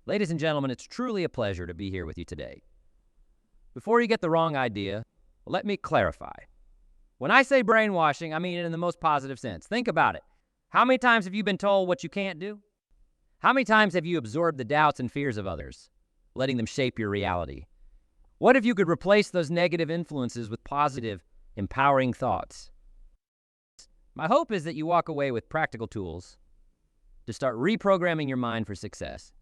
Ladies and gentlemen, it's truly a pleasure to be here with you today. Before you get the wrong idea, let me clarify. When I say brainwashing, I mean it in the most positive sense. Think about it. How many times have you been told what you can't do? How many times have you absorbed the doubts and fears of others, letting them shape your reality? What if you could replace those negative influences with positive, empowering thoughts? My hope is that you walk away with practical tools to start reprogramming your mind for success.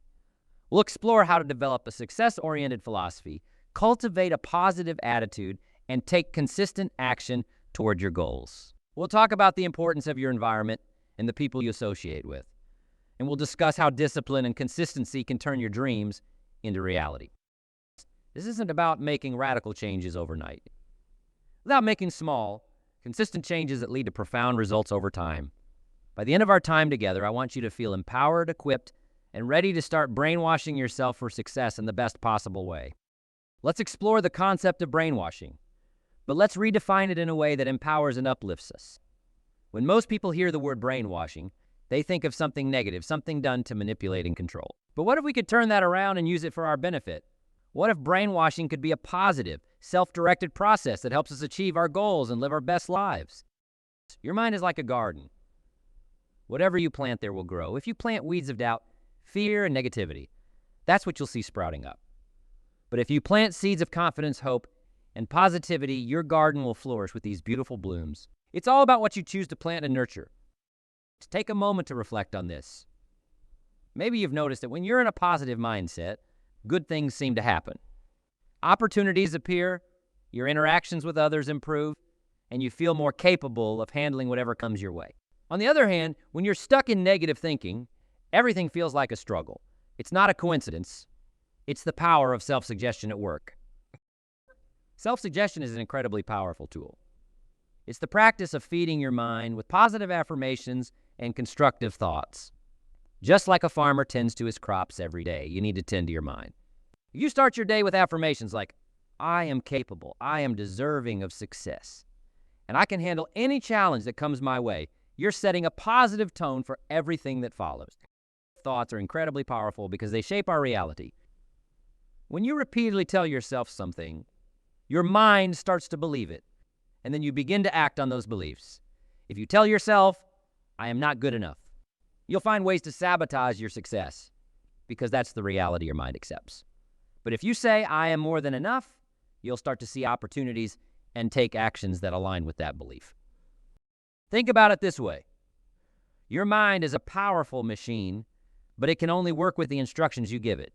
We'll explore how to develop a success-oriented philosophy, cultivate a positive attitude, and take consistent action toward your goals. We'll talk about the importance of your environment and the people you associate with. And we'll discuss how discipline and consistency can turn your dreams into reality. This isn't about making radical changes overnight. Without making small, consistent changes that lead to profound results over time. By the end of our time together, I want you to feel empowered, equipped, and ready to start brainwashing yourself for success in the best possible way. Let's explore the concept of brainwashing, but let's redefine it in a way that empowers and uplifts us. When most people hear the word brainwashing, they think of something negative, something done to manipulate and control. But what if we could turn that around and use it for our benefit? What if brainwashing could be a positive, self-directed process that helps us achieve our goals and live our best lives? Your mind is like a garden. Whatever you plant there will grow. If you plant weeds of doubt, fear, and negativity, that's what you'll see sprouting up. But if you plant seeds of confidence, hope, and positivity, your garden will flourish with these beautiful blooms. It's all about what you choose to plant and nurture. Just take a moment to reflect on this. Maybe you've noticed that when you're in a positive mindset, good things seem to happen. Opportunities appear, your interactions with others improve, and you feel more capable of handling whatever comes your way. On the other hand, when you're stuck in negative thinking, everything feels like a struggle. It's not a coincidence. It's the power of self-suggestion at work. Self-suggestion is an incredibly powerful tool. It's the practice of feeding your mind with positive affirmations and constructive thoughts. Just like a farmer tends to his crops every day, you need to tend to your mind. If you start your day with affirmations like, I am capable, I am deserving of success, and I can handle any challenge that comes my way, you're setting a positive tone for everything that follows. Thoughts are incredibly powerful because they shape our reality. When you repeatedly tell yourself something, your mind starts to believe it, and then you begin to act on those beliefs. If you tell yourself, I am not good enough, you'll find ways to sabotage your success because that's the reality your mind accepts. But if you say, I am more than enough, you'll start to see opportunities and take actions that align with that belief. Think about it this way. Your mind is a powerful machine, but it can only work with the instructions you give it.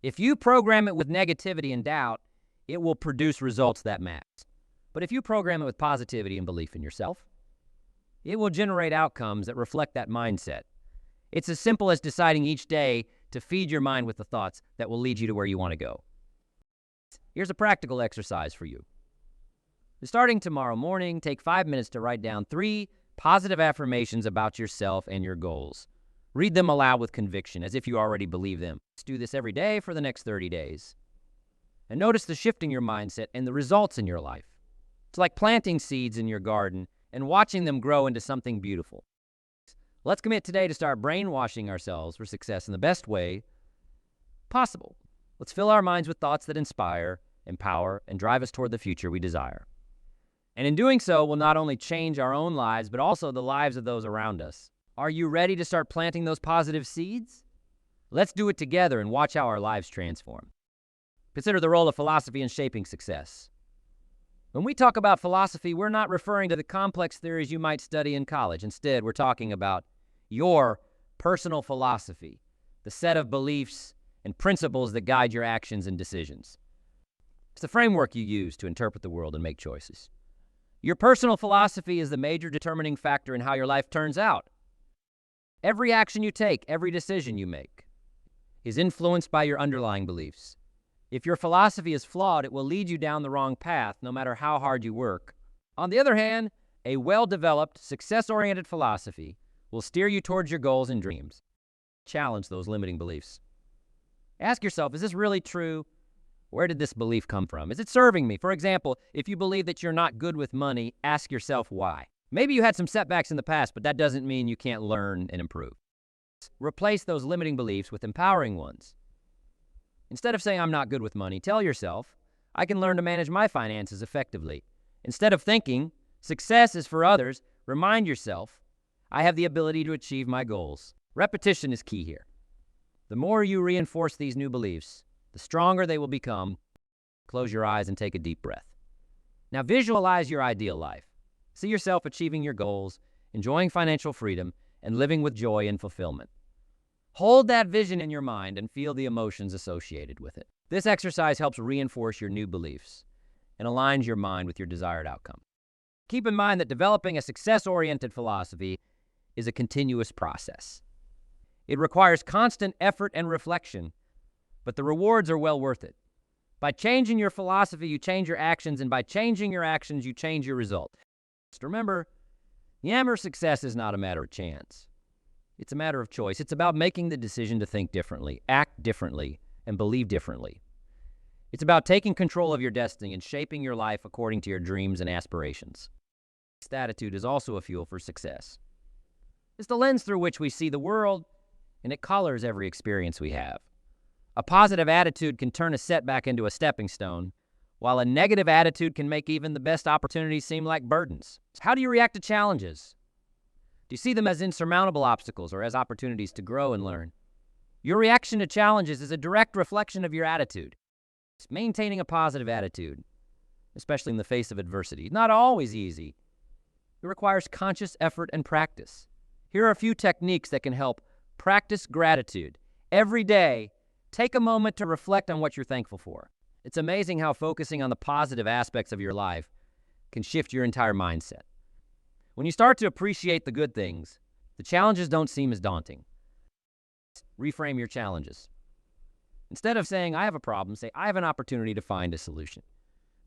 If you program it with negativity and doubt, it will produce results that match. But if you program it with positivity and belief in yourself, it will generate outcomes that reflect that mindset. It's as simple as deciding each day to feed your mind with the thoughts that will lead you to where you want to go. Here's a practical exercise for you. Starting tomorrow morning, take 5 minutes to write down 3 positive affirmations about yourself and your goals. Read them aloud with conviction, as if you already believe them. Let's do this every day for the next 30 days. And notice the shift in your mindset and the results in your life. It's like planting seeds in your garden and watching them grow into something beautiful. Let's commit today to start brainwashing ourselves for success in the best way possible. Let's fill our minds with thoughts that inspire, empower, and drive us toward the future we desire. And in doing so, we'll not only change our own lives, but also the lives of those around us. Are you ready to start planting those positive seeds? Let's do it together and watch how our lives transform. Consider the role of philosophy in shaping success. When we talk about philosophy, we're not referring to the complex theories you might study in college. Instead, we're talking about your personal philosophy, the set of beliefs and principles that guide your actions and decisions. It's the framework you use to interpret the world and make choices. Your personal philosophy is the major determining factor in how your life turns out. Every action you take, every decision you make, is influenced by your underlying beliefs. If your philosophy is flawed, it will lead you down the wrong path, no matter how hard you work. On the other hand, a well-developed, success-oriented philosophy will steer you towards your goals and dreams. Challenge those limiting beliefs. Ask yourself, is this really true? Where did this belief come from? Is it serving me? For example, if you believe that you're not good with money, ask yourself why. Maybe you had some setbacks in the past, but that doesn't mean you can't learn and improve. Replace those limiting beliefs with empowering ones. Instead of saying I'm not good with money, tell yourself, I can learn to manage my finances effectively. Instead of thinking success is for others, remind yourself, I have the ability to achieve my goals. Repetition is key here. The more you reinforce these new beliefs, the stronger they will become. Close your eyes and take a deep breath. Now visualize your ideal life. See yourself achieving your goals, enjoying financial freedom, and living with joy and fulfillment. Hold that vision in your mind and feel the emotions associated with it. This exercise helps reinforce your new beliefs and aligns your mind with your desired outcome. Keep in mind that developing a success-oriented philosophy is a continuous process. It requires constant effort and reflection, but the rewards are well worth it. By changing your philosophy, you change your actions, and by changing your actions, you change your result. Just remember, Yammer success is not a matter of chance. It's a matter of choice. It's about making the decision to think differently, act differently, and believe differently. It's about taking control of your destiny and shaping your life according to your dreams and aspirations. This attitude is also a fuel for success. It's the lens through which we see the world, and it colors every experience we have. A positive attitude can turn a setback into a stepping stone, while a negative attitude can make even the best opportunities seem like burdens. How do you react to challenges? Do you see them as insurmountable obstacles or as opportunities to grow and learn? Your reaction to challenges is a direct reflection of your attitude. It's maintaining a positive attitude, especially in the face of adversity, not always easy. It requires conscious effort and practice. Here are a few techniques that can help. Practice gratitude. Every day, take a moment to reflect on what you're thankful for. It's amazing how focusing on the positive aspects of your life can shift your entire mindset. When you start to appreciate the good things, the challenges don't seem as daunting. Reframe your challenges. Instead of saying, I have a problem, say, I have an opportunity to find a solution.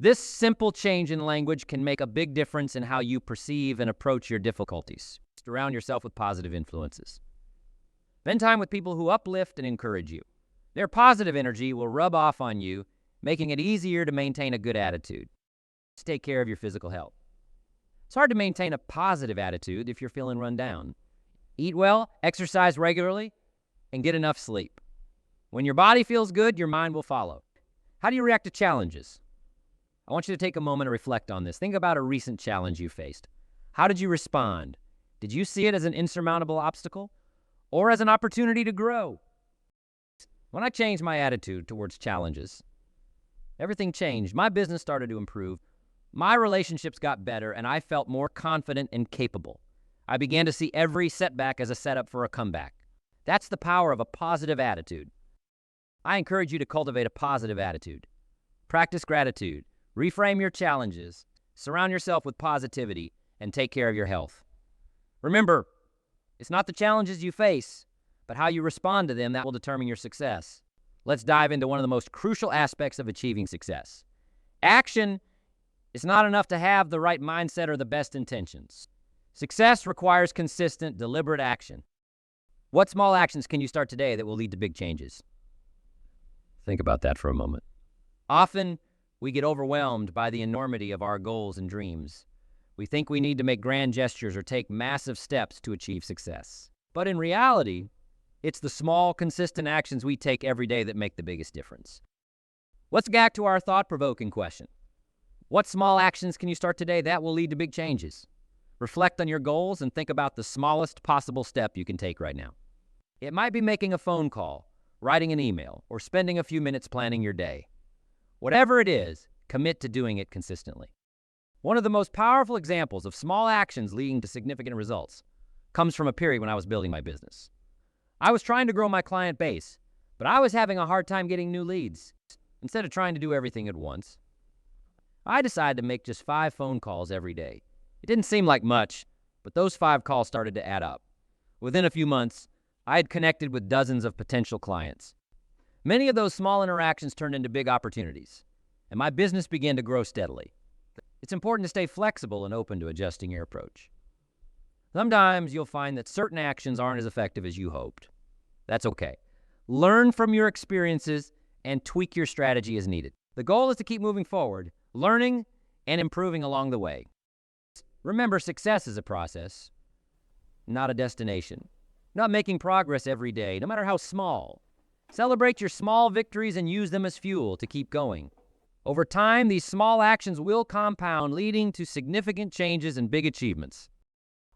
This simple change in language can make a big difference in how you perceive and approach your difficulties. Surround yourself with positive influences. Spend time with people who uplift and encourage you. Their positive energy will rub off on you, making it easier to maintain a good attitude. Take care of your physical health. It's hard to maintain a positive attitude if you're feeling run down. Eat well, exercise regularly, and get enough sleep. When your body feels good, your mind will follow. How do you react to challenges? I want you to take a moment to reflect on this. Think about a recent challenge you faced. How did you respond? Did you see it as an insurmountable obstacle or as an opportunity to grow? When I changed my attitude towards challenges, everything changed. My business started to improve. My relationships got better, and I felt more confident and capable. I began to see every setback as a setup for a comeback. That's the power of a positive attitude. I encourage you to cultivate a positive attitude. Practice gratitude. Reframe your challenges. Surround yourself with positivity, and take care of your health. Remember, it's not the challenges you face, but how you respond to them that will determine your success. Let's dive into one of the most crucial aspects of achieving success. Action is not enough to have the right mindset or the best intentions. Success requires consistent, deliberate action. What small actions can you start today that will lead to big changes? Think about that for a moment. Often, we get overwhelmed by the enormity of our goals and dreams. We think we need to make grand gestures or take massive steps to achieve success. But in reality, it's the small, consistent actions we take every day that make the biggest difference. Let's get back to our thought-provoking question. What small actions can you start today that will lead to big changes? Reflect on your goals and think about the smallest possible step you can take right now. It might be making a phone call, writing an email, or spending a few minutes planning your day. Whatever it is, commit to doing it consistently. One of the most powerful examples of small actions leading to significant results comes from a period when I was building my business. I was trying to grow my client base, but I was having a hard time getting new leads. Instead of trying to do everything at once, I decided to make just 5 phone calls every day. It didn't seem like much, but those 5 calls started to add up. Within a few months, I had connected with dozens of potential clients. Many of those small interactions turned into big opportunities, and my business began to grow steadily. It's important to stay flexible and open to adjusting your approach. Sometimes you'll find that certain actions aren't as effective as you hoped. That's okay. Learn from your experiences and tweak your strategy as needed. The goal is to keep moving forward, learning and improving along the way. Remember, success is a process, not a destination. Not making progress every day, no matter how small, Celebrate your small victories and use them as fuel to keep going. Over time, these small actions will compound, leading to significant changes and big achievements.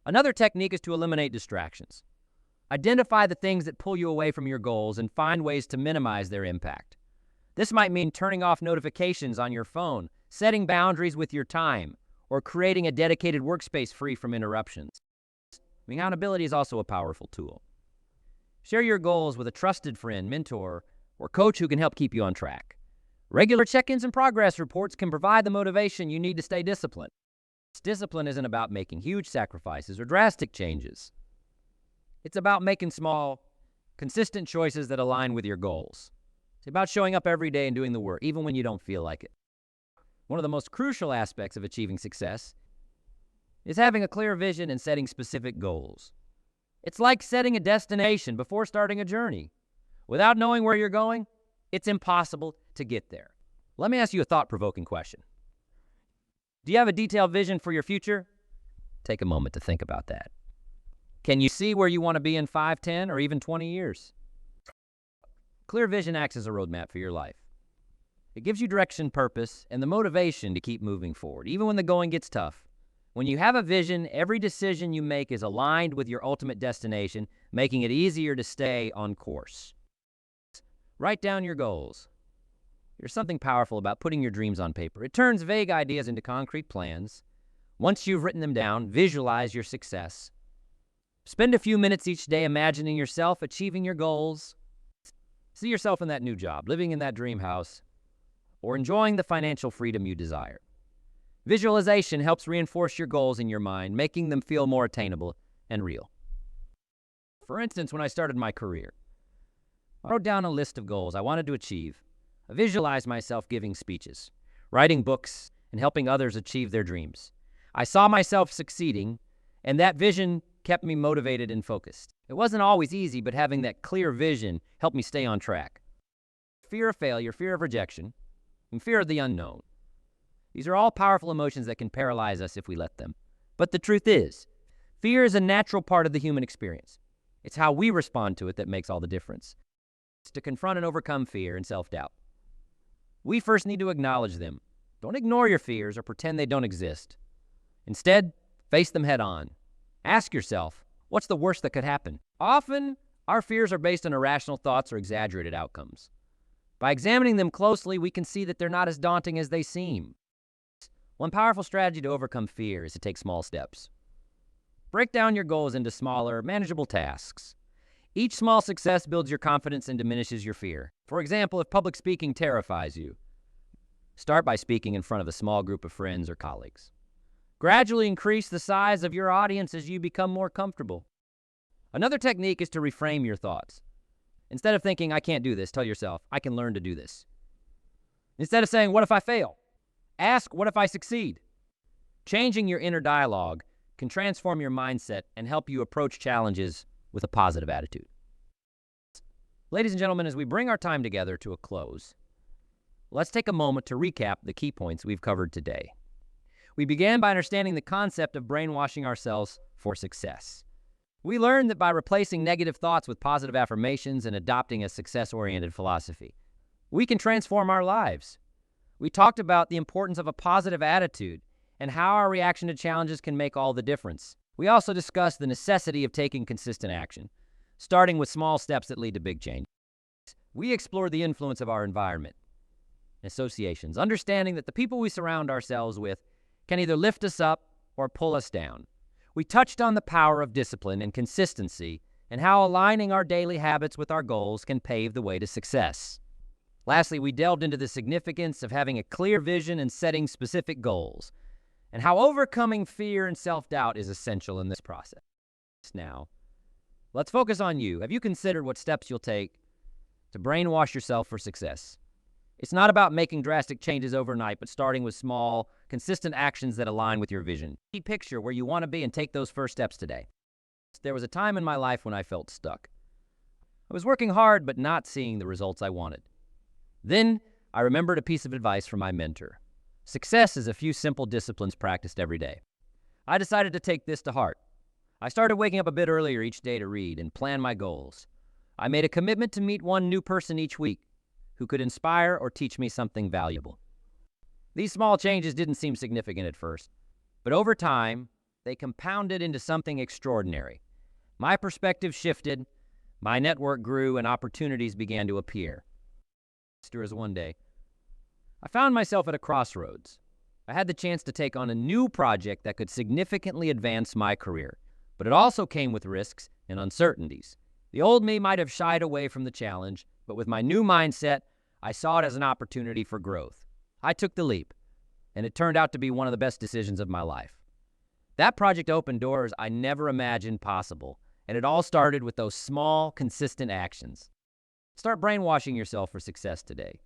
Another technique is to eliminate distractions. Identify the things that pull you away from your goals and find ways to minimize their impact. This might mean turning off notifications on your phone, setting boundaries with your time, or creating a dedicated workspace free from interruptions. Accountability is also a powerful tool. Share your goals with a trusted friend, mentor, or coach who can help keep you on track. Regular check-ins and progress reports can provide the motivation you need to stay disciplined. Discipline isn't about making huge sacrifices or drastic changes. It's about making small, consistent choices that align with your goals. It's about showing up every day and doing the work, even when you don't feel like it. One of the most crucial aspects of achieving success is having a clear vision and setting specific goals. It's like setting a destination before starting a journey. Without knowing where you're going, it's impossible to get there. Let me ask you a thought-provoking question. Do you have a detailed vision for your future? Take a moment to think about that. Can you see where you want to be in 5, 10, or even 20 years? Clear vision acts as a roadmap for your life. It gives you direction, purpose, and the motivation to keep moving forward, even when the going gets tough. When you have a vision, every decision you make is aligned with your ultimate destination, making it easier to stay on course. Write down your goals. There's something powerful about putting your dreams on paper. It turns vague ideas into concrete plans. Once you've written them down, visualize your success. Spend a few minutes each day imagining yourself achieving your goals. See yourself in that new job, living in that dream house, or enjoying the financial freedom you desire. Visualization helps reinforce your goals in your mind, making them feel more attainable and real. For instance, when I started my career, I wrote down a list of goals I wanted to achieve. I visualized myself giving speeches, writing books, and helping others achieve their dreams. I saw myself succeeding, and that vision kept me motivated and focused. It wasn't always easy, but having that clear vision helped me stay on track. Fear of failure, fear of rejection, and fear of the unknown. These are all powerful emotions that can paralyze us if we let them. But the truth is, fear is a natural part of the human experience. It's how we respond to it that makes all the difference. It's to confront and overcome fear and self-doubt. We first need to acknowledge them. Don't ignore your fears or pretend they don't exist. Instead, face them head on. Ask yourself, what's the worst that could happen? Often, our fears are based on irrational thoughts or exaggerated outcomes. By examining them closely, we can see that they're not as daunting as they seem. One powerful strategy to overcome fear is to take small steps. Break down your goals into smaller, manageable tasks. Each small success builds your confidence and diminishes your fear. For example, if public speaking terrifies you, start by speaking in front of a small group of friends or colleagues. Gradually increase the size of your audience as you become more comfortable. Another technique is to reframe your thoughts. Instead of thinking, I can't do this, tell yourself, I can learn to do this. Instead of saying, what if I fail? Ask, what if I succeed? Changing your inner dialogue can transform your mindset and help you approach challenges with a positive attitude. Ladies and gentlemen, as we bring our time together to a close, let's take a moment to recap the key points we've covered today. We began by understanding the concept of brainwashing ourselves for success. We learned that by replacing negative thoughts with positive affirmations and adopting a success-oriented philosophy, we can transform our lives. We talked about the importance of a positive attitude and how our reaction to challenges can make all the difference. We also discussed the necessity of taking consistent action, starting with small steps that lead to big change. We explored the influence of our environment and associations, understanding that the people we surround ourselves with can either lift us up or pull us down. We touched on the power of discipline and consistency and how aligning our daily habits with our goals can pave the way to success. Lastly, we delved into the significance of having a clear vision and setting specific goals, and how overcoming fear and self-doubt is essential in this process. Now, let's focus on you. Have you considered what steps you'll take to brainwash yourself for success? It's not about making drastic changes overnight, but starting with small, consistent actions that align with your vision. Picture where you want to be and take those first steps today. There was a time in my life when I felt stuck. I was working hard, but not seeing the results I wanted. Then, I remembered a piece of advice from my mentor. Success is a few simple disciplines practiced every day. I decided to take this to heart. I started waking up a bit earlier each day to read and plan my goals. I made a commitment to meet one new person each week who could inspire or teach me something valuable. These small changes didn't seem significant at first, but over time, they compounded into something extraordinary. My perspective shifted, my network grew, and opportunities began to appear. As one day, I found myself at a crossroads. I had the chance to take on a new project that could significantly advance my career, but it also came with risks and uncertainties. The old me might have shied away from the challenge, but with my new mindset, I saw it as an opportunity for growth. I took the leap, and it turned out to be one of the best decisions of my life. That project opened doors I never imagined possible, and it all started with those small, consistent actions. Start brainwashing yourself for success today.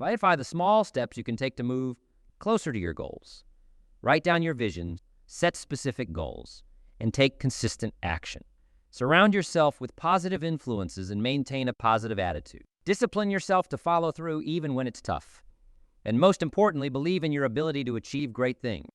Identify the small steps you can take to move closer to your goals. Write down your vision, set specific goals, and take consistent action. Surround yourself with positive influences and maintain a positive attitude. Discipline yourself to follow through even when it's tough. And most importantly, believe in your ability to achieve great things.